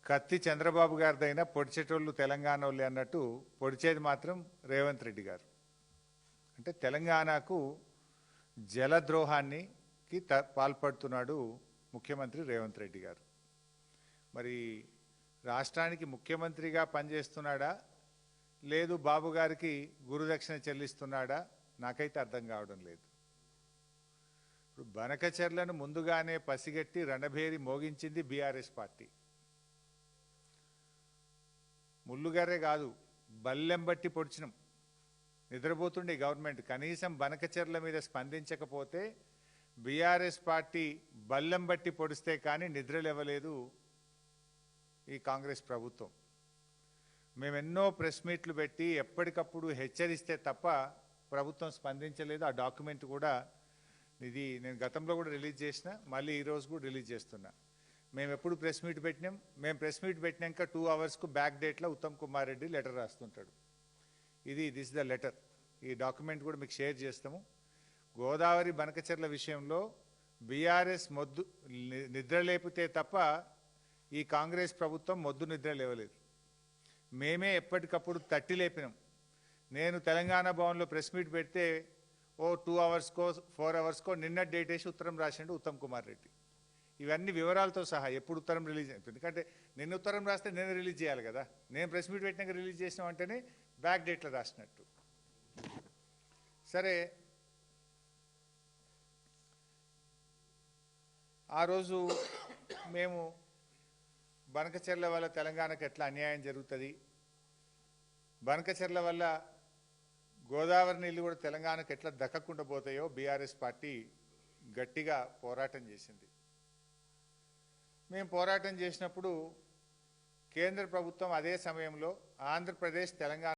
కత్తి చంద్రబాబు గారిదైనా పొడిచేటోళ్ళు తెలంగాణ వాళ్ళే అన్నట్టు పొడిచేది మాత్రం రేవంత్ రెడ్డి గారు. అంటే తెలంగాణకు జలద్రోహానికి పాల్పడుతున్నాడు ముఖ్యమంత్రి రేవంత్ రెడ్డి గారు. మరి రాష్ట్రానికి ముఖ్యమంత్రిగా పనిచేస్తున్నాడా లేదు బాబు గారికి గురుదక్షిణ చెల్లిస్తున్నాడా నాకైతే అర్థం కావడం లేదు. ఇప్పుడు బనకచెర్లను ముందుగానే పసిగట్టి రణభేరి మోగించింది బీఆర్ఎస్ పార్టీ. ముల్లుగారే కాదు, బల్లెం బట్టి పొడిచినాం. నిద్రపోతుండే గవర్నమెంట్ కనీసం బనకచెర్ల మీద స్పందించకపోతే బీఆర్ఎస్ పార్టీ బల్లెం బట్టి పొడిస్తే కానీ నిద్రలేవలేదు ఈ కాంగ్రెస్ ప్రభుత్వం. మేమెన్నో ప్రెస్ మీట్లు పెట్టి ఎప్పటికప్పుడు హెచ్చరిస్తే తప్ప ప్రభుత్వం స్పందించలేదు. ఆ డాక్యుమెంట్ కూడా ఇది నేను గతంలో కూడా రిలీజ్ చేసిన, మళ్ళీ ఈరోజు కూడా రిలీజ్ చేస్తున్నా. మేము ఎప్పుడు ప్రెస్ మీట్ పెట్టినాం, మేము ప్రెస్ మీట్ పెట్టినాక 2 అవర్స్కు బ్యాక్ డేట్లో ఉత్తమ్ కుమార్ రెడ్డి లెటర్ రాస్తుంటాడు. This the letter. ఈ డాక్యుమెంట్ కూడా మీకు షేర్ చేస్తాము. గోదావరి బనకచెర్ల విషయంలో బీఆర్ఎస్ మొద్దు నిద్ర లేపితే తప్ప ఈ కాంగ్రెస్ ప్రభుత్వం మొద్దు నిద్ర లేవలేదు. మేమే ఎప్పటికప్పుడు తట్టి లేపినాం. నేను తెలంగాణ భవన్లో ప్రెస్ మీట్ పెడితే 2 అవర్స్కో 4 అవర్స్కో నిన్న డేట్ వేసి ఉత్తరం రాసిండు ఉత్తమ్ కుమార్ రెడ్డి. ఇవన్నీ వివరాలతో సహా ఎప్పుడు ఉత్తరం రిలీజ్ అయింది. ఎందుకంటే నిన్న ఉత్తరం రాస్తే నేను రిలీజ్ చేయాలి కదా. నేను ప్రెస్ మీట్ పెట్టినాక రిలీజ్ చేసినాం అంటేనే బ్యాక్ డేట్లో రాసినట్టు. సరే, ఆ రోజు మేము బనకచెర్ల వల్ల తెలంగాణకు ఎట్లా అన్యాయం జరుగుతుంది, బనకచెర్ల వల్ల గోదావరి నీళ్ళు కూడా తెలంగాణకు ఎట్లా దక్కకుండా పోతాయో బీఆర్ఎస్ పార్టీ గట్టిగా పోరాటం చేసింది. మేము పోరాటం చేసినప్పుడు కేంద్ర ప్రభుత్వం అదే సమయంలో ఆంధ్రప్రదేశ్ తెలంగాణ